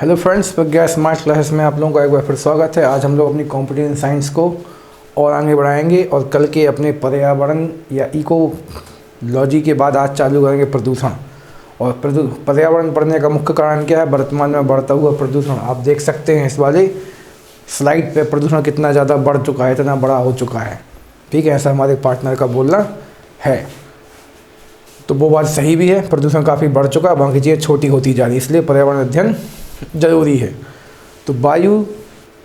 Hello friends, प्रज्ञा smart classes में आप लोगों का एक बार फिर स्वागत है। आज हम लोग अपनी कॉम्पिटिटिव साइंस को और आगे बढ़ाएंगे और कल के अपने पर्यावरण या इकोलॉजी के बाद आज चालू करेंगे प्रदूषण। और पर्यावरण बढ़ने का मुख्य कारण क्या है? वर्तमान में बढ़ता हुआ प्रदूषण। आप देख सकते हैं इस वाले स्लाइड पे प्रदूषण कितना ज़्यादा बढ़ चुका है, इतना बड़ा हो चुका है। ठीक है, ऐसा हमारे पार्टनर का बोलना है। तो वो बात सही भी है, प्रदूषण काफ़ी बढ़ चुका है, बाकी चीज़ें छोटी होती जा रही है, इसलिए पर्यावरण अध्ययन ज़रूरी है। तो वायु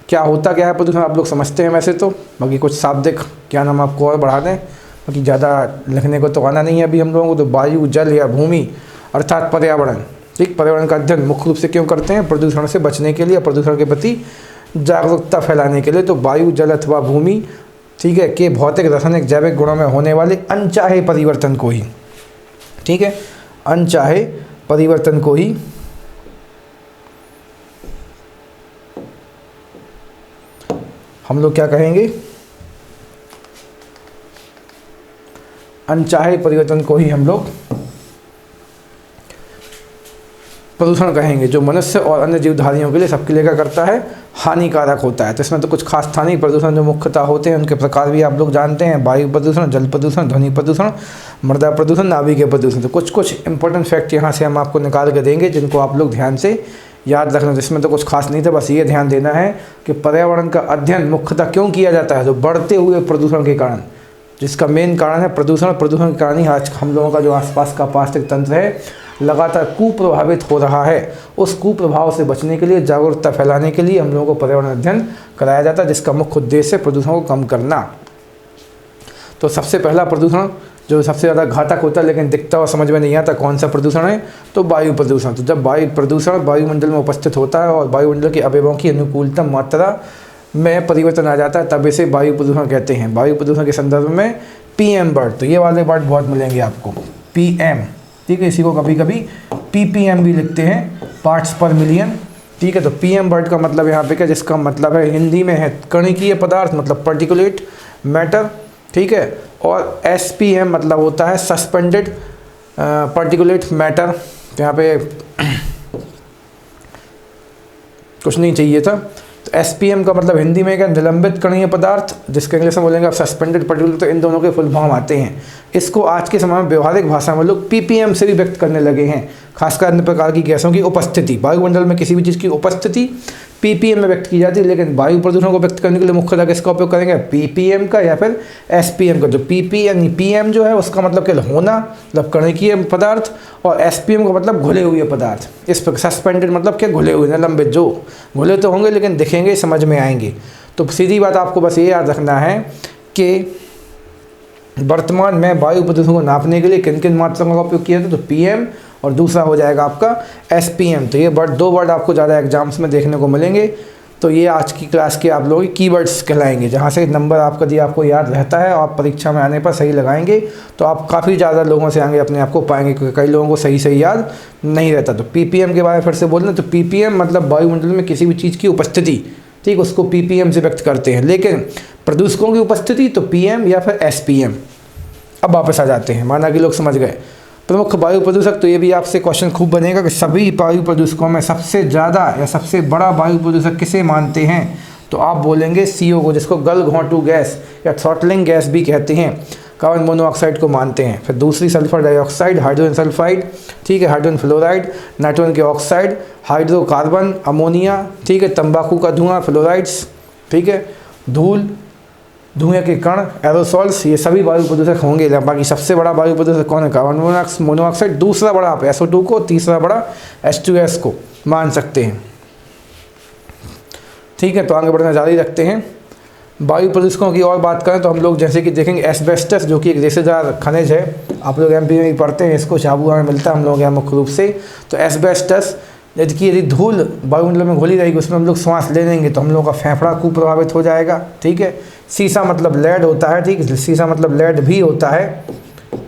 क्या होता क्या है प्रदूषण आप लोग समझते हैं वैसे तो, बाकी कुछ शाब्दिक ज्ञान हम आपको और बढ़ा दें, बाकी ज़्यादा लिखने को तो आना नहीं है अभी हम लोगों को। तो वायु, जल या भूमि अर्थात पर्यावरण, ठीक, पर्यावरण का अध्ययन मुख्य रूप से क्यों करते हैं? प्रदूषण से बचने के लिए, प्रदूषण के प्रति जागरूकता फैलाने के लिए। तो वायु, जल अथवा भूमि, ठीक है, के भौतिक, रासायनिक, जैविक गुणों में होने वाले अनचाहे परिवर्तन को ही, ठीक है, अनचाहे परिवर्तन को ही हम लोग क्या कहेंगे? अनचाहे परिवर्तन को ही हम लोग प्रदूषण कहेंगे, जो मनुष्य और अन्य जीवधारियों के लिए, सबके लिए क्या करता है? हानिकारक होता है। तो इसमें तो कुछ खास था नहीं। प्रदूषण जो मुख्यतः होते हैं उनके प्रकार भी आप लोग जानते हैं: वायु प्रदूषण, जल प्रदूषण, ध्वनि प्रदूषण, मृदा प्रदूषण, नाभिकीय प्रदूषण। तो कुछ इंपॉर्टेंट फैक्ट यहाँ से हम आपको निकाल के देंगे जिनको आप लोग ध्यान से याद रखना। जिसमें तो कुछ खास नहीं था, बस ये ध्यान देना है कि पर्यावरण का अध्ययन मुख्यतः क्यों किया जाता है? तो बढ़ते हुए प्रदूषण के कारण, जिसका मेन कारण है प्रदूषण। प्रदूषण के कारण ही आज हम लोगों का जो आसपास का पारिस्थितिक तंत्र है लगातार कुप्रभावित हो रहा है। उस कुप्रभाव से बचने के लिए, जागरूकता फैलाने के लिए हम लोगों को पर्यावरण अध्ययन कराया जाता है, जिसका मुख्य उद्देश्य है प्रदूषण को कम करना। तो सबसे पहला प्रदूषण जो सबसे ज़्यादा घातक होता है लेकिन दिखता और समझ में नहीं आता, कौन सा प्रदूषण है? तो वायु प्रदूषण। तो जब वायु प्रदूषण वायुमंडल में उपस्थित होता है और वायुमंडल के अवयवों की अनुकूलतम मात्रा में परिवर्तन आ जाता है, तब इसे वायु प्रदूषण कहते हैं। वायु प्रदूषण के संदर्भ में PM वर्ड, तो ये वाले वर्ड बहुत मिलेंगे आपको, PM, ठीक है। इसी को कभी कभी PPM भी लिखते हैं, पार्ट्स पर मिलियन, ठीक है। तो PM वर्ड का मतलब यहाँ पे क्या, जिसका मतलब है हिंदी में है कणिकीय पदार्थ, मतलब पर्टिकुलेट मैटर, ठीक है। और SPM मतलब होता है सस्पेंडेड पर्टिकुलेट मैटर। तो यहाँ पे कुछ नहीं चाहिए था। तो SPM का मतलब हिंदी में क्या, निलंबित कणीय पदार्थ, जिसके इंग्लिश में बोलेंगे आप सस्पेंडेड पर्टिकुलेट। तो इन दोनों के फुल फॉर्म आते हैं। इसको आज के समय में व्यवहारिक भाषा में लोग PPM से भी व्यक्त करने लगे हैं, खासकर अन्य प्रकार की गैसों की उपस्थिति। वायुमंडल में किसी भी चीज़ की उपस्थिति PPM में व्यक्त की जाती है, लेकिन वायु प्रदूषण को व्यक्त करने के लिए मुख्यतः किसका उपयोग करेंगे? PPM का या फिर SPM का। जो PM जो है उसका मतलब क्या, होना, मतलब कणिकीय पदार्थ, और SPM का मतलब घुले हुए पदार्थ। इस पर सस्पेंडेड मतलब क्या, घुले हुए, निलंबित, जो घुले तो होंगे लेकिन दिखेंगे, समझ में आएंगे। तो सीधी बात आपको बस ये याद रखना है कि वर्तमान में वायु प्रदूषण को नापने के लिए किन किन मात्राओं का उपयोग किया जाता है? तो PM और दूसरा हो जाएगा आपका SPM। तो ये दो वर्ड आपको ज़्यादा एग्जाम्स में देखने को मिलेंगे। तो ये आज की क्लास के आप लोगों की कीवर्ड्स कहलाएंगे, जहाँ से नंबर आपका जी आपको याद रहता है और आप परीक्षा में आने पर सही लगाएंगे तो आप काफ़ी ज़्यादा लोगों से आगे अपने आप को पाएंगे, क्योंकि कई लोगों को सही याद नहीं रहता। तो PPM के बारे में फिर से बोलना, तो PPM मतलब वायुमंडल में किसी भी चीज़ की उपस्थिति, ठीक, उसको PPM से व्यक्त करते हैं। लेकिन प्रदूषकों की उपस्थिति तो PM या फिर SPM। अब वापस आ जाते हैं, माना कि लोग समझ गए। प्रमुख वायु प्रदूषक, तो ये भी आपसे क्वेश्चन खूब बनेगा कि सभी वायु प्रदूषकों में सबसे ज़्यादा या सबसे बड़ा वायु प्रदूषक किसे मानते हैं? तो आप बोलेंगे CO को, जिसको गलघोंटू गैस या थ्रॉटलिंग गैस भी कहते हैं। कार्बन मोनोऑक्साइड को मानते हैं। फिर दूसरी सल्फर डाइऑक्साइड, हाइड्रोजन सल्फाइड, ठीक है, हाइड्रोजन फ्लोराइड, नाइट्रोजन के ऑक्साइड, हाइड्रोकार्बन, अमोनिया, ठीक है, तंबाकू का धुआं, फ्लोराइड्स, ठीक है, धूल, धुएं के कण, एरोसॉल्स, ये सभी वायु प्रदूषक होंगे। बाकी सबसे बड़ा वायु प्रदूषक कौन है? Carbon monoxide. दूसरा बड़ा आप SO2 को, तीसरा बड़ा H2S को मान सकते हैं, ठीक है। तो आगे बढ़ना जारी रखते हैं। वायु प्रदूषकों की और बात करें तो हम लोग जैसे कि देखेंगे एस्बेस्टस, जो कि एक रेशेदार खनिज है, आप लोग MP में भी पढ़ते हैं, इसको झाबुआ में मिलता है हम लोग यहाँ मुख्य रूप से। तो एस्बेस्टस यदि धूल वायुमंडल में घुली रहेगी, उसमें हम लोग सांस ले लेंगे तो हम लोग का फेफड़ा खूब प्रभावित हो जाएगा, ठीक है। सीसा मतलब लेड होता है, ठीक है, सीसा मतलब लेड भी होता है,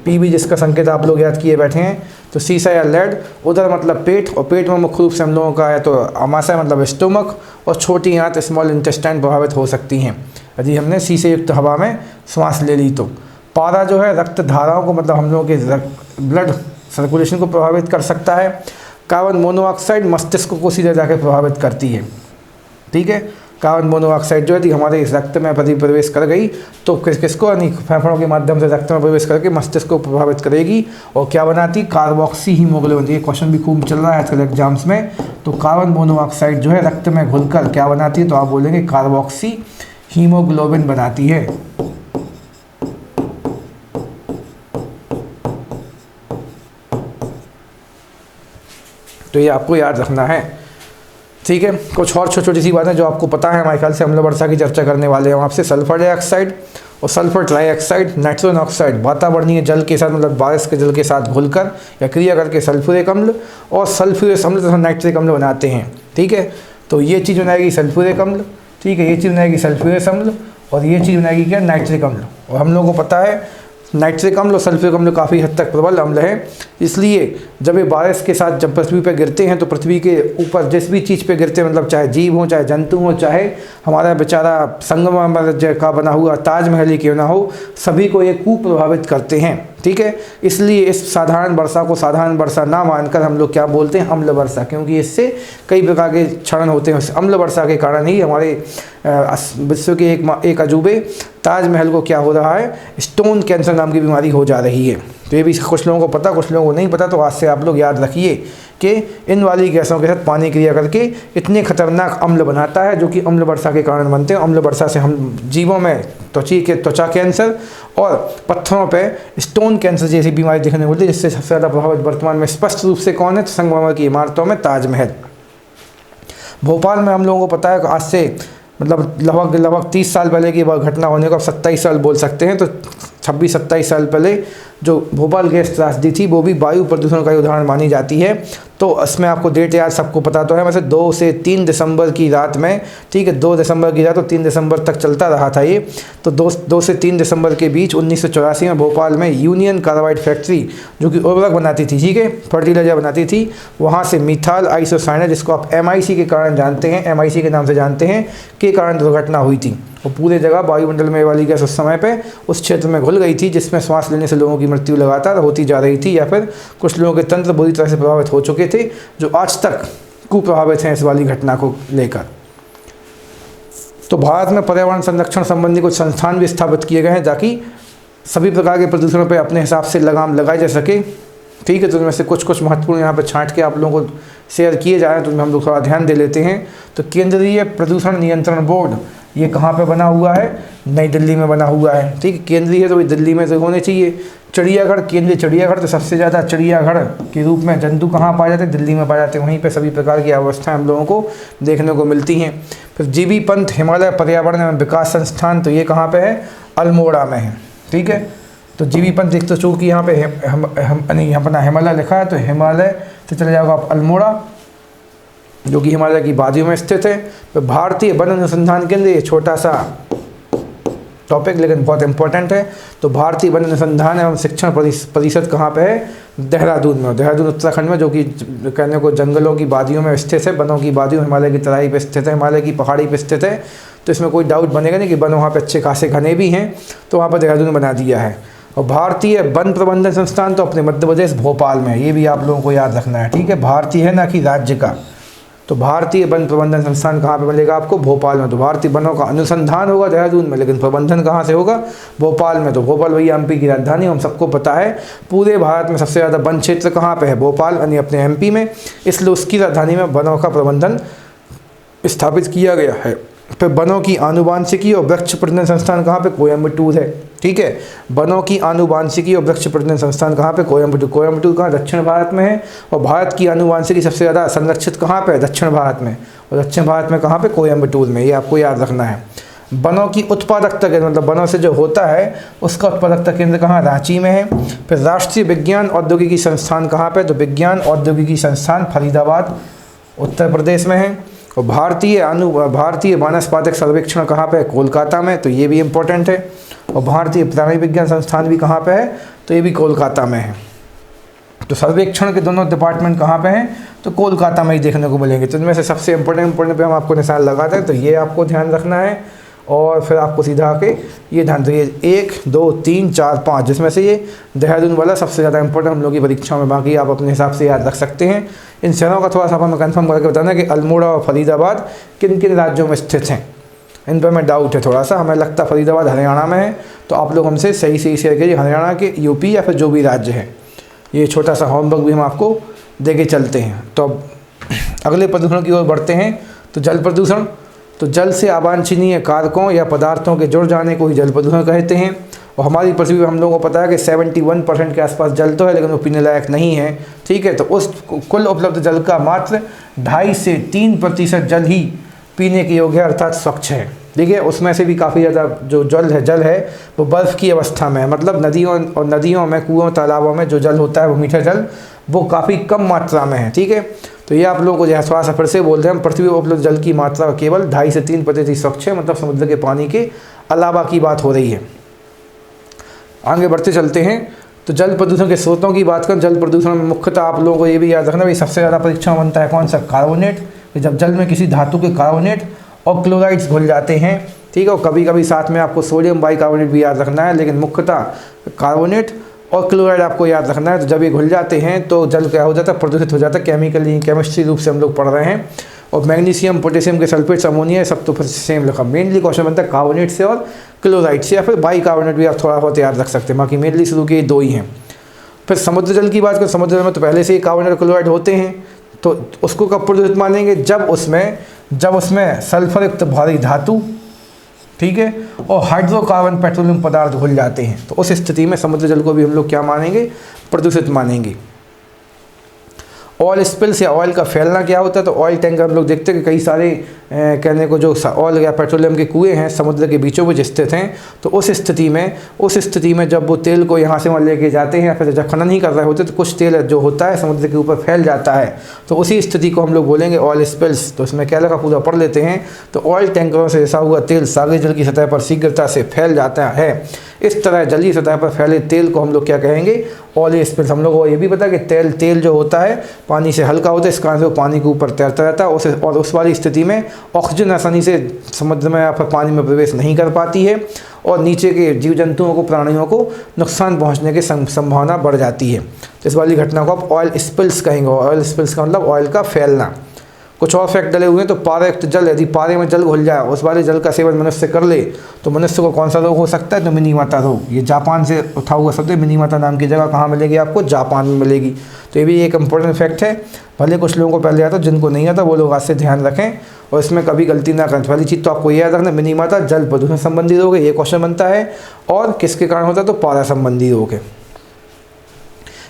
PB जिसका संकेत आप लोग याद किए बैठे हैं। तो सीसा या लेड, उधर मतलब पेट, और पेट में मुख्य रूप से हम लोगों का है तो आमाशय मतलब स्टोमक, और छोटी आंत स्मॉल इंटेस्टाइन प्रभावित हो सकती हैं यदि हमने शीशे युक्त हवा में सांस ले ली। तो पारा जो है रक्त धाराओं को, मतलब हम लोगों के ब्लड सर्कुलेशन को प्रभावित कर सकता है। कार्बन मोनोऑक्साइड मस्तिष्क को सीधे जाकर प्रभावित करती है। ठीक है, कार्बन मोनोऑक्साइड जो है थी हमारे इस रक्त में प्रवेश कर गई तो किसको यानी फेफड़ों के माध्यम से रक्त में प्रवेश करके मस्तिष्क को प्रभावित करेगी और क्या बनाती, कार्बोक्सी हीमोग्लोबिन। ये क्वेश्चन भी खूब चल रहा है आजकल एग्जाम्स में। तो कार्बन मोनोऑक्साइड जो है रक्त में घुलकर क्या बनाती है, तो आप बोलेंगे कार्बोक्सी हीमोग्लोबिन बनाती है। तो ये आपको याद रखना है। ठीक है, कुछ और छोटी छोटी सी बातें जो आपको पता है हमारे ख्याल से अम्ल वर्षा की चर्चा करने वाले हैं आपसे। सल्फर डाइऑक्साइड और सल्फर ट्राइऑक्साइड नाइट्रोजन ऑक्साइड वातावरणीय जल के साथ मतलब बारिश के जल के साथ घुलकर या क्रिया करके सल्फ्यूरिक अम्ल और सल्फ्यूरस अम्ल तथा नाइट्रिक अम्ल बनाते हैं। ठीक है, तो ये चीज़ बनाएगी सल्फ्यूरिक अम्ल, ठीक है, ये चीज़ बनाएगी सल्फ्यूरस अम्ल और ये चीज़ बनाएगी क्या, नाइट्रिक अम्ल। और हम लोगों को पता है नाइट्रिक अम्ल और सल्फ्यूरिक अम्ल काफ़ी हद तक प्रबल अम्ल है, इसलिए जब ये बारिश के साथ जब पृथ्वी पर गिरते हैं तो पृथ्वी के ऊपर जिस भी चीज़ पे गिरते हैं मतलब चाहे जीव हो चाहे जंतु हो चाहे हमारा बेचारा संगमरमर का बना हुआ ताजमहल ही क्यों ना हो, सभी को ये कुप्रभावित करते हैं। ठीक है, इसलिए इस साधारण वर्षा को साधारण वर्षा ना मानकर हम लोग क्या बोलते हैं, अम्ल वर्षा, क्योंकि इससे कई प्रकार के क्षरण होते हैं। अम्ल वर्षा के कारण ही हमारे विश्व के एक अजूबे ताजमहल को क्या हो रहा है, स्टोन कैंसर नाम की बीमारी हो जा रही है। तो ये भी कुछ लोगों को पता, कुछ लोगों को नहीं पता। तो आज से आप लोग याद रखिए कि इन वाली गैसों के साथ पानी क्रिया करके इतने खतरनाक अम्ल बनाता है जो कि अम्ल वर्षा के कारण बनते हैं। अम्ल वर्षा से हम जीवों में त्वचा कैंसर और पत्थरों पे स्टोन कैंसर जैसी बीमारी देखने को मिलती है, जिससे सबसे ज़्यादा प्रभावित वर्तमान में स्पष्ट रूप से कौन है, तो संगमरमर की इमारतों में ताजमहल। भोपाल में हम लोगों को पता है कि आज से मतलब लगभग 30 साल पहले की वह घटना होने को अब 27 साल बोल सकते हैं। तो 26-27 साल पहले जो भोपाल गैस त्रासदी थी वो भी वायु प्रदूषण का उदाहरण मानी जाती है। तो इसमें आपको डेट याद सबको पता तो है, वैसे 2 से 3 दिसंबर की रात में, ठीक है, 2 दिसंबर की रात तो 3 दिसंबर तक चलता रहा था ये। तो 2 से 3 दिसंबर के बीच 1984 में भोपाल में यूनियन कार्बाइड फैक्ट्री जो कि उर्वरक बनाती थी, ठीक है, फर्टिलाइजर बनाती थी, वहाँ से मिथाइल आइसोसाइनेट जिसको आप MIC के कारण जानते हैं, MIC के नाम से जानते हैं, के कारण दुर्घटना हुई थी। और पूरे जगह वायुमंडल में वाली गैस उस समय पे उस क्षेत्र में घुल गई थी, जिसमें सांस लेने से लोगों की मृत्यु लगातार होती जा रही थी या फिर कुछ लोगों के तंत्र बुरी तरह से प्रभावित हो चुके थे जो आज तक कुप्रभावित हैं इस वाली घटना को लेकर। तो भारत में पर्यावरण संरक्षण संबंधी कुछ संस्थान भी स्थापित किए गए हैं ताकि सभी प्रकार के प्रदूषणों पर अपने हिसाब से लगाम लगाई जा सके। ठीक है, तो उनमें से कुछ महत्वपूर्ण यहाँ पर छांट के आप लोगों को शेयर किए जा रहे हैं, तो उनमें हम लोग थोड़ा ध्यान दे लेते हैं। तो केंद्रीय प्रदूषण नियंत्रण बोर्ड ये कहाँ पे बना हुआ है, नई दिल्ली में बना हुआ है। ठीक है, केंद्रीय है तो दिल्ली में तो होने चाहिए। चिड़ियाघर, केंद्रीय चिड़ियाघर, तो सबसे ज़्यादा चिड़ियाघर के रूप में जंतु कहाँ पाए जाते हैं, दिल्ली में पाए जाते हैं। वहीं पे सभी प्रकार की अवस्थाएं हम लोगों को देखने को मिलती हैं। फिर जीबी पंत हिमालय पर्यावरण एवं विकास संस्थान, तो ये कहाँ पे है, अल्मोड़ा में है। ठीक है, तो जीबी पंत एक तो चूँकि यहाँ पे हम अपना हिमालय लिखा है तो हिमालय से चले जाओगे आप अल्मोड़ा जो कि हिमालय की वादियों में स्थित है। तो भारतीय वन अनुसंधान केंद्र, ये छोटा सा टॉपिक लेकिन बहुत इंपॉर्टेंट है। तो भारतीय वन अनुसंधान एवं शिक्षण परिषद कहाँ पे है, देहरादून में। देहरादून उत्तराखंड में, जो कि कहने को जंगलों की वादियों में स्थित है, वनों की वादियों, हिमालय की तराई पे स्थित है, हिमालय की पहाड़ी पे स्थित है। तो इसमें कोई डाउट बनेगा नहीं कि वन वहाँ पे अच्छे खासे घने भी हैं, तो वहाँ पर देहरादून बना दिया है। और भारतीय वन प्रबंधन संस्थान तो अपने मध्य प्रदेश भोपाल में है, ये भी आप लोगों को याद रखना है। ठीक है, भारतीय है ना कि राज्य का। तो भारतीय वन प्रबंधन संस्थान कहाँ पे मिलेगा आपको, भोपाल में। तो भारतीय वनों का अनुसंधान होगा देहरादून में, लेकिन प्रबंधन कहाँ से होगा, भोपाल में। तो भोपाल भैया MP की राजधानी, हम सबको पता है पूरे भारत में सबसे ज़्यादा वन क्षेत्र कहाँ पे है, भोपाल, यानी अपने MP में, इसलिए उसकी राजधानी में वनों का प्रबंधन स्थापित किया गया है। फिर वनों की आनुवांशिकी और वृक्ष प्रजनन संस्थान कहाँ पे, कोयम्बटूर है। ठीक है, वनों की आनुवांशिकी और वृक्ष प्रजनन संस्थान कहाँ पे, कोयम्बटूर। कोयम्बटूर कहाँ, दक्षिण भारत में है। और भारत की आनुवांशिकी सबसे ज़्यादा संरक्षित कहाँ पे है, दक्षिण भारत में। और दक्षिण भारत में कहाँ पे, कोयम्बटूर में। ये आपको याद रखना है। वनों की उत्पादकता केंद्र, मतलब वनों से जो होता है उसका उत्पादकता केंद्र कहाँ, रांची में है। फिर राष्ट्रीय विज्ञान औद्योगिकी संस्थान कहाँ पे, तो विज्ञान औद्योगिकी संस्थान फरीदाबाद उत्तर प्रदेश में है। और भारतीय वानस्पतिक सर्वेक्षण कहाँ पे है, कोलकाता में। तो ये भी इम्पोर्टेंट है। और भारतीय प्राणी विज्ञान संस्थान भी कहाँ पे है, तो ये भी कोलकाता में है। तो सर्वेक्षण के दोनों डिपार्टमेंट कहाँ पे हैं, तो कोलकाता में ही देखने को मिलेंगे। तो इनमें से सबसे इम्पोर्टेंट पे हम आपको निशान लगाते हैं, तो ये आपको ध्यान रखना है। और फिर आपको सीधा आके ये ध्यान रखिए 1 2 3 4 5, जिसमें से ये देहरादून वाला सबसे ज़्यादा इंपॉर्टेंट हम लोग की परीक्षाओं में, बाकी आप अपने हिसाब से याद रख सकते हैं। इन शहरों का थोड़ा सा हमें कन्फर्म करके बताना कि अल्मोड़ा और फरीदाबाद किन किन राज्यों में स्थित हैं, इन पर हमें डाउट है थोड़ा सा। हमें लगता है फरीदाबाद हरियाणा में है, तो आप लोग हमसे सही शेयर कीजिए हरियाणा के, यूपी या फिर जो भी राज्य है। ये छोटा सा होमवर्क भी हम आपको दे के चलते हैं। तो अब अगले प्रदूषण की ओर बढ़ते हैं। तो जल प्रदूषण, तो जल से अवांछनीय कारकों या पदार्थों के जुड़ जाने को ही जल प्रदूषण कहते हैं। और हमारी पृथ्वी में हम लोगों को पता है कि 71% के आसपास जल तो है, लेकिन वो पीने लायक नहीं है, ठीक है। तो उस कुल उपलब्ध जल का मात्र 2.5 से 3% जल ही पीने के योग्य अर्थात स्वच्छ है। देखिए उसमें से भी काफ़ी ज़्यादा जो जल है वो बर्फ़ की अवस्था में है, मतलब नदियों में, कुओं, तालाबों में जो जल होता है वो मीठा जल वो काफ़ी कम मात्रा में है, ठीक है। तो ये आप लोगों को जो थोड़ा सा फिर से बोल रहे हैं, हम पृथ्वी पर उपलब्ध जल की मात्रा केवल 2.5 से 3% स्वच्छ है, मतलब समुद्र के पानी के अलावा की बात हो रही है। आगे बढ़ते चलते हैं। तो जल प्रदूषण के स्रोतों की बात करें, जल प्रदूषण में मुख्यतः आप लोगों को ये भी याद रखना भाई, सबसे ज़्यादा परीक्षा बनता है कौन सा, कार्बोनेट। जब जल में किसी धातु के कार्बोनेट और क्लोराइड्स घुल जाते हैं, ठीक है, और कभी कभी साथ में आपको सोडियम बाइकार्बोनेट भी याद रखना है, लेकिन मुख्यतः कार्बोनेट और क्लोराइड आपको याद रखना है। तो जब ये घुल जाते हैं तो जल क्या हो जाता है, प्रदूषित हो जाता है, केमिकली केमिस्ट्री रूप से हम लोग पढ़ रहे हैं। और मैग्नीशियम, पोटेशियम के सल्फेट्स, अमोनिया, सब तो सेम लिखा। मेनली क्वेश्चन बनता है कार्बोनेट से और क्लोराइड से, या फिर बाइकार्बोनेट भी आप थोड़ा बहुत याद रख सकते हैं, बाकी मेनली शुरू के 2 ही हैं। फिर समुद्र जल की बात करें, समुद्र जल में तो पहले से ही कार्बोनेट और क्लोराइड होते हैं, तो उसको कब प्रदूषित मानेंगे, जब उसमें सल्फर युक्त भारी धातु, ठीक है, और हाइड्रोकार्बन पेट्रोलियम पदार्थ घुल जाते हैं। तो उस स्थिति में समुद्र जल को भी हम लोग क्या मानेंगे, प्रदूषित मानेंगे। ऑयल स्पिल्स या ऑयल का फैलना क्या होता है, तो ऑयल टैंकर हम लोग देखते हैं कि कई सारे कहने को जो ऑयल या पेट्रोलियम के कुएं हैं समुद्र के बीचों बीच स्थित हैं। तो उस स्थिति में जब वो तेल को यहाँ से वहाँ लेके जाते हैं, या फिर जब खनन ही कर रहे होते हैं, तो कुछ तेल जो होता है समुद्र के ऊपर फैल जाता है, तो उसी स्थिति को हम लोग बोलेंगे ऑयल स्पिल्स। तो इसमें क्या लगा पूरा पढ़ लेते हैं। तो ऑयल टैंकरों से रिसा हुआ तेल सागरीय जल की सतह पर शीघ्रता से फैल जाता है। इस तरह जलीय सतह पर फैले तेल को हम लोग क्या कहेंगे, ऑयल स्पिल्स। हम लोग को ये भी पता है कि तेल जो होता है पानी से हल्का होता है, इस कारण से वो पानी के ऊपर तैरता रहता है, और उस वाली स्थिति में ऑक्सीजन आसानी से समुद्र में या फिर पानी में प्रवेश नहीं कर पाती है, और नीचे के जीव जंतुओं को, प्राणियों को नुकसान पहुंचने की संभावना बढ़ जाती है। तो इस वाली घटना को आप ऑयल स्पिल्स कहेंगे। ऑयल स्पिल्स का मतलब ऑयल का फैलना। कुछ और फैक्ट डले हुए हैं। तो पारेयुक्त जल, यदि पारे में जल घुल जाए, उस वाले जल का सेवन मनुष्य कर ले, तो मनुष्य को कौन सा रोग हो सकता है, तो मिनीमाता रोग। ये जापान से उठा हुआ शब्द है। मिनीमाता नाम की जगह कहाँ मिलेगी आपको, जापान में मिलेगी। तो ये भी एक इंपॉर्टेंट फैक्ट है। भले कुछ लोगों को पहले आता, जिनको नहीं आता वो लोग आज से ध्यान रखें और इसमें कभी गलती ना करें। पहली चीज़ तो आपको ये याद रखना, मिनीमाता जल प्रदूषण संबंधी रोग है, ये क्वेश्चन बनता है। और किसके कारण होता है, तो पारा संबंधी रोग है।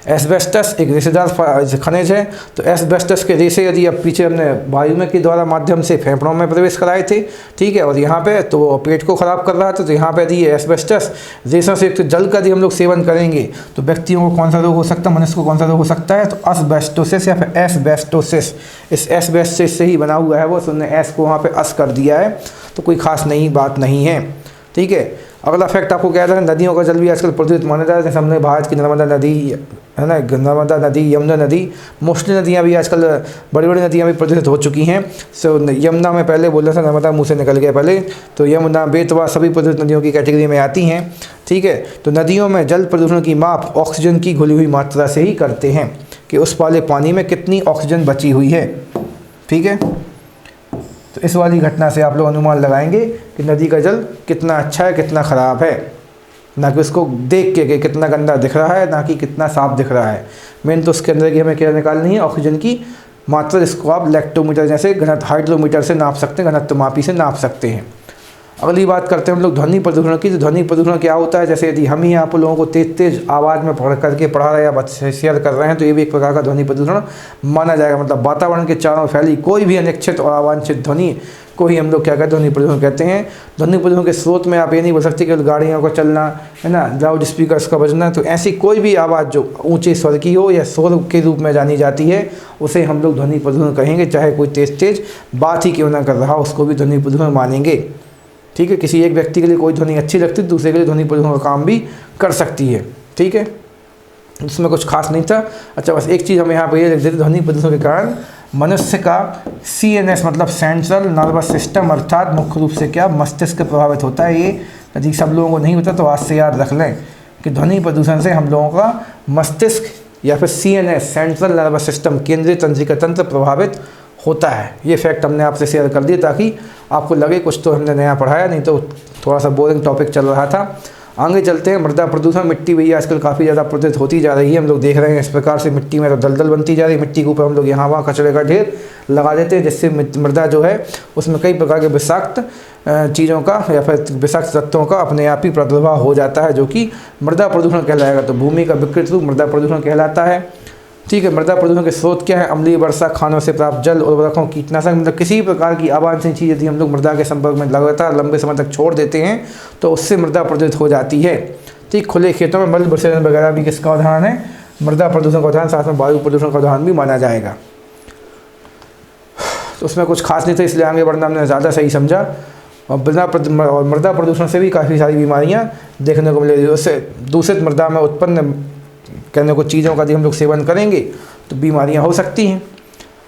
एस्बेस्टस एक रेशेदार खनिज है। तो एस्बेस्टस के रेशे यदि अब पीछे हमने वायु में के द्वारा माध्यम से फेफड़ों में प्रवेश कराए थे, ठीक है, और यहाँ पे तो पेट को ख़राब कर रहा था। तो यहाँ पे यदि एस्बेस्टस रेशों से युक्त जल का यदि हम लोग सेवन करेंगे तो व्यक्तियों को कौन सा रोग हो सकता है, मनुष्य को कौन सा रोग हो सकता है, तो एस्बेस्टोसिस या फिर एस्बेस्टोसिस। इस एस्बेस्टस से ही बना हुआ है वो, उसने एस को वहाँ पर अस कर दिया है, तो कोई खास नई बात नहीं है, ठीक है। अगला फैक्ट आपको क्या था, नदियों का जल भी आजकल प्रदूषित माना जा रहा है। जैसे हमने भारत की नर्मदा नदी है ना, नर्मदा नदी, यमुना नदी, मोस्टली नदियाँ भी आजकल बड़ी बड़ी नदियाँ भी प्रदूषित हो चुकी हैं। सो यमुना में पहले बोल रहा था, नर्मदा मुँह से निकल गया पहले, तो यमुना, बेतवा सभी प्रदूषित नदियों की कैटेगरी में आती हैं, ठीक है। तो नदियों में जल प्रदूषण की माप ऑक्सीजन की घुली हुई मात्रा से ही करते हैं कि उस वाले पानी में कितनी ऑक्सीजन बची हुई है, ठीक है। तो इस वाली घटना से आप लोग अनुमान लगाएंगे कि नदी का जल कितना अच्छा है, कितना ख़राब है, ना कि उसको देख के कि कितना गंदा दिख रहा है, ना कि कितना साफ दिख रहा है। मेन तो उसके अंदर की हमें क्या निकालनी है, ऑक्सीजन की मात्रा, जिसको आप लैक्टोमीटर जैसे हाइड्रोमीटर से नाप सकते हैं, घनत्व मापी से नाप सकते हैं। अगली बात करते हैं हम लोग ध्वनि प्रदूषण की। तो ध्वनि प्रदूषण क्या होता है, जैसे यदि हम ही आप लोगों को तेज़ तेज़ आवाज़ में पढ़ करके पढ़ा रहे या शेयर कर रहे हैं, तो ये भी एक प्रकार का ध्वनि प्रदूषण माना जाएगा। मतलब वातावरण के चारों फैली कोई भी अनिच्छित और अवांछित ध्वनि को ही हम लोग क्या कहते हैं, ध्वनि प्रदूषण कहते हैं। ध्वनि प्रदूषण के स्रोत में आप ये नहीं बोल सकते कि गाड़ियों का चलना है ना, लाउड स्पीकर्स का बजना, तो ऐसी कोई भी आवाज़ जो ऊंचे स्वर की हो या शोर के रूप में जानी जाती है, उसे हम लोग ध्वनि प्रदूषण कहेंगे। चाहे कोई तेज़ बात ही क्यों ना कर रहा, उसको भी ध्वनि प्रदूषण मानेंगे, ठीक है। किसी एक व्यक्ति के लिए कोई ध्वनि अच्छी लगती है, दूसरे के लिए ध्वनि प्रदूषण का काम भी कर सकती है, ठीक है। इसमें कुछ खास नहीं था। अच्छा, बस एक चीज़ हम यहाँ पर ये लिख देते, ध्वनि प्रदूषण के कारण मनुष्य का CNS मतलब सेंट्रल नर्वस सिस्टम अर्थात मुख्य रूप से क्या मस्तिष्क प्रभावित होता है। ये यदि सब लोगों को नहीं होता तो आज से याद रख लें कि ध्वनि प्रदूषण से हम लोगों का मस्तिष्क या फिर CNS सेंट्रल नर्वस सिस्टम केंद्रीय तंत्रिका तंत्र प्रभावित होता है। ये फैक्ट हमने आपसे शेयर कर दिया ताकि आपको लगे कुछ तो हमने नया पढ़ाया, नहीं तो थोड़ा सा बोरिंग टॉपिक चल रहा था। आगे चलते हैं। मृदा प्रदूषण, मिट्टी भी आजकल काफ़ी ज़्यादा प्रदूषित होती जा रही है। हम लोग देख रहे हैं इस प्रकार से मिट्टी में तो दलदल बनती जा रही है। मिट्टी के ऊपर हम लोग यहाँ वहाँ कचरे का ढेर लगा देते हैं, जिससे मृदा जो है उसमें कई प्रकार के विषाक्त चीज़ों का या फिर विषाक्त तत्वों का अपने आप ही प्रादुर्भाव हो जाता है, जो कि मृदा प्रदूषण कहलाएगा। तो भूमि का विकृत रूप मृदा प्रदूषण कहलाता है। ठीक है। मृदा प्रदूषण के स्रोत क्या है? अम्लीय वर्षा, खानों से प्राप्त जल, उर्वरकों, कीटनाशक, मतलब किसी प्रकार की अवांछनीय चीज़ यदि हम लोग मृदा के संपर्क में लगातार लंबे समय तक छोड़ देते हैं तो उससे मृदा प्रदूषित हो जाती है। ठीक। खुले खेतों में मल विसर्जन वगैरह भी किसका उदाहरण है? मृदा प्रदूषण का उदाहरण, साथ में वायु प्रदूषण का उदाहरण भी माना जाएगा। तो उसमें कुछ खास नहीं था, इसलिए आगे बढ़ना हमने ज़्यादा सही समझा। और मृदा प्रदूषण से भी काफ़ी सारी बीमारियाँ देखने को मिलेगी। उससे दूषित मृदा में उत्पन्न कहने को चीज़ों का यदि हम लोग सेवन करेंगे तो बीमारियां हो सकती हैं।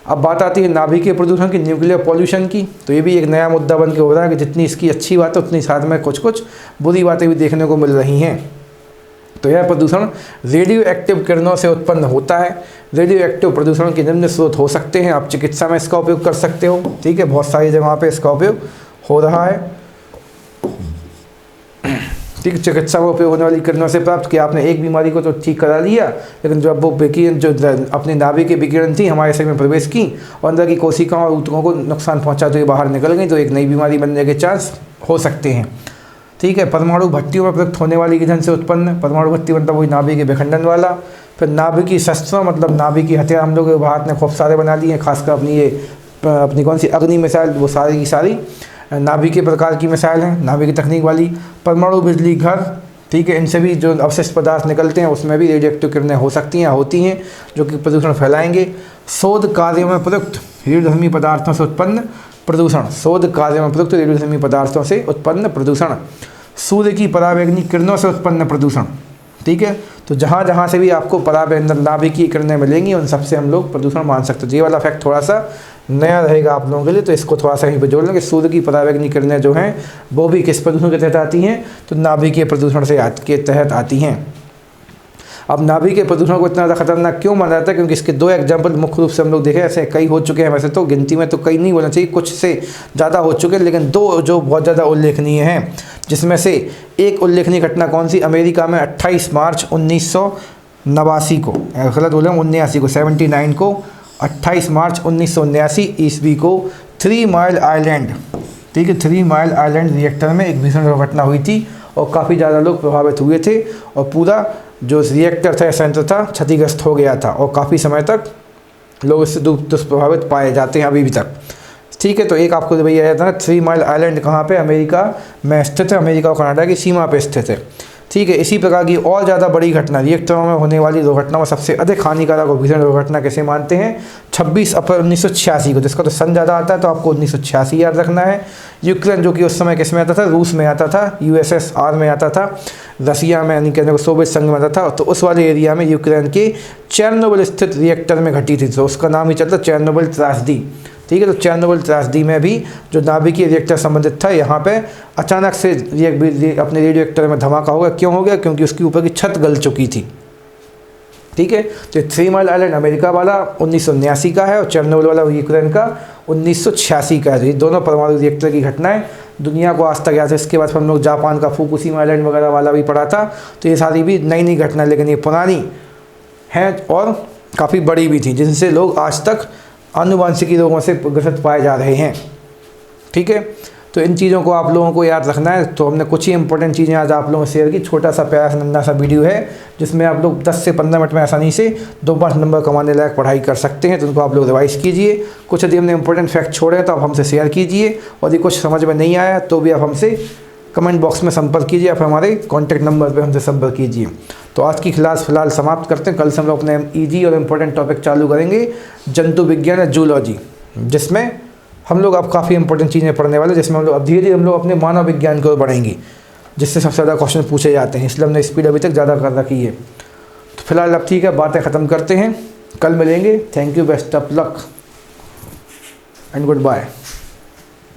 अब बात आती है नाभिकीय प्रदूषण की, न्यूक्लियर पॉल्यूशन की। तो ये भी एक नया मुद्दा बन के हो रहा है कि जितनी इसकी अच्छी बात है उतनी साथ में कुछ कुछ बुरी बातें भी देखने को मिल रही हैं। तो यह प्रदूषण रेडियो एक्टिव किरणों से उत्पन्न होता है। रेडियो एक्टिव प्रदूषण के निम्न स्रोत हो सकते हैं। आप चिकित्सा में इसका उपयोग कर सकते हो। ठीक है। बहुत सारी जगहों पर इसका उपयोग हो रहा है। ठीक। चिकित्सा में उपयोग होने वाली किरणों से प्राप्त किया, आपने एक बीमारी को तो ठीक करा लिया, लेकिन जब वो विकिरण जो अपनी नाभि की विकिरण थी हमारे शरीर में प्रवेश की और अंदर की कोशिकाओं और ऊतकों को नुकसान पहुंचा, तो ये बाहर निकल गई, तो एक नई बीमारी बनने के चांस हो सकते हैं। ठीक है। परमाणु भट्टियों में प्रयुक्त होने वाली ईंधन से उत्पन्न, परमाणु भट्टी मतलब वही नाभि के विखंडन वाला। फिर नाभि की शस्त्र मतलब नाभि की हथियार हम लोग भारत ने खूब सारे बना लिए हैं, खासकर अपनी कौन सी अग्नि मिसाइल, वो सारी की सारी नाभि के प्रकार की मिसाइल हैं, नाभि की तकनीक वाली। परमाणु बिजली घर। ठीक है। इनसे भी जो अवशिष्ट पदार्थ निकलते हैं उसमें भी रेडियोएक्टिव किरणें हो सकती हैं, होती हैं, जो कि प्रदूषण फैलाएंगे। शोध कार्यों में प्रयुक्त रेडियोधर्मी पदार्थों से उत्पन्न प्रदूषण, शोध कार्यों में प्रयुक्त रेडियोधर्मी पदार्थों से उत्पन्न प्रदूषण। सूर्य की परावैंगनी किरणों से उत्पन्न प्रदूषण। ठीक है। तो जहाँ जहाँ से भी आपको नाभिकीय किरणें मिलेंगी उन सबसे हम लोग प्रदूषण मान सकते हैं। ये वाला फैक्ट थोड़ा सा नया रहेगा आप लोगों के लिए, तो इसको थोड़ा सा यहीं पर जोड़ लें कि सूर्य की परावैंगनी किरणें जो हैं वो भी किस प्रदूषण के तहत आती हैं? तो नाभिकीय प्रदूषण के तहत आती हैं। अब नाभिकीय प्रदूषण को इतना ज़्यादा खतरनाक क्यों माना जाता है? क्योंकि इसके दो एग्जाम्पल मुख्य रूप से हम लोग देखें, ऐसे कई हो चुके हैं, वैसे तो गिनती में तो कई नहीं बोलना चाहिए, कुछ से ज़्यादा हो चुके हैं, लेकिन दो जो बहुत ज़्यादा उल्लेखनीय हैं, जिसमें से एक उल्लेखनीय घटना कौन सी? अमेरिका में 28 मार्च 1989 को, गलत बोले 79 को, 79 को, 28 मार्च 1979 ईस्वी को 3 माइल आइलैंड, ठीक है, 3 माइल आइलैंड रिएक्टर में एक भीषण दुर्घटना हुई थी और काफ़ी ज़्यादा लोग प्रभावित हुए थे और पूरा जो रिएक्टर था, संयंत्र था, क्षतिग्रस्त हो गया था और काफ़ी समय तक लोग इससे दुष्प्रभावित पाए जाते हैं अभी भी तक। ठीक है। तो एक आपको भैया याद है 3 माइल आइलैंड कहाँ पे? अमेरिका में स्थित है, अमेरिका और कनाडा की सीमा पे स्थित है। ठीक है। इसी प्रकार की और ज़्यादा बड़ी घटना, रिएक्टरों में होने वाली दुर्घटनाओं में सबसे अधिक हानिकारक और भीषण दुर्घटना कैसे मानते हैं? 26 अप्रैल 1986 को, जिसका तो सन ज़्यादा आता है तो आपको 1986 याद रखना है। यूक्रेन, जो कि उस समय किस में आता था? रूस में आता था, USSR में आता था, रसिया में यानी कहने को सोवियत संघ में आता था। तो उस वाले एरिया में यूक्रेन के चेरनोबिल स्थित रिएक्टर में घटी थी, तो उसका नाम ही चलता चेरनोबिल त्रासदी। ठीक है। तो चेरनोबिल त्रासदी में भी जो नाभिकीय रिएक्टर संबंधित था, यहाँ पे अचानक से अपने रेडियो एक्टर में धमाका हो गया। क्यों हो गया? क्योंकि उसकी ऊपर की छत गल चुकी थी। ठीक है। तो 3 माइल आइलैंड अमेरिका वाला 1979 का है और चेरनोबिल वाला यूक्रेन का 1986 का है। ये दोनों परमाणु रिएक्टर की घटनाएं दुनिया को आज तक याद है। इसके बाद हम लोग जापान का फुकुशिमा आइलैंड वगैरह वाला भी पढ़ा था। तो ये सारी भी नई नई घटना, लेकिन ये पुरानी हैं और काफ़ी बड़ी भी थी, जिनसे लोग आज तक आनुवांशिकी रोगों से ग्रसित पाए जा रहे हैं। ठीक है। तो इन चीज़ों को आप लोगों को याद रखना है। तो हमने कुछ ही इंपॉर्टेंट चीज़ें आज आप लोगों से शेयर की। छोटा सा प्यारा सा नन्हा सा वीडियो है जिसमें आप लोग 10 से 15 मिनट में आसानी से 2-5 नंबर कमाने लायक पढ़ाई कर सकते हैं। तो उनको आप लोग रिवाइज कीजिए। कुछ यदि हमने इंपॉर्टेंट फैक्ट छोड़े तो आप हमसे शेयर कीजिए और यदि कुछ समझ में नहीं आया तो भी आप हमसे कमेंट बॉक्स में संपर्क कीजिए, आप हमारे कॉन्टैक्ट नंबर पर हमसे संपर्क कीजिए। तो आज की क्लास फिलहाल समाप्त करते हैं। कल से हम लोग अपने ईजी और इम्पोर्टेंट टॉपिक चालू करेंगे, जंतु विज्ञान या जूलॉजी, जिसमें हम लोग अब काफ़ी इंपॉर्टेंट चीज़ें पढ़ने वाले, जिसमें हम लोग अब धीरे धीरे हम लोग अपने मानव विज्ञान की ओर बढ़ेंगे, जिससे सबसे ज़्यादा क्वेश्चन पूछे जाते हैं। इसलिए हमने स्पीड अभी तक ज़्यादा कर रखी है। तो फिलहाल अब ठीक है, बातें ख़त्म करते हैं, कल मिलेंगे। Thank you, best of luck. And good bye.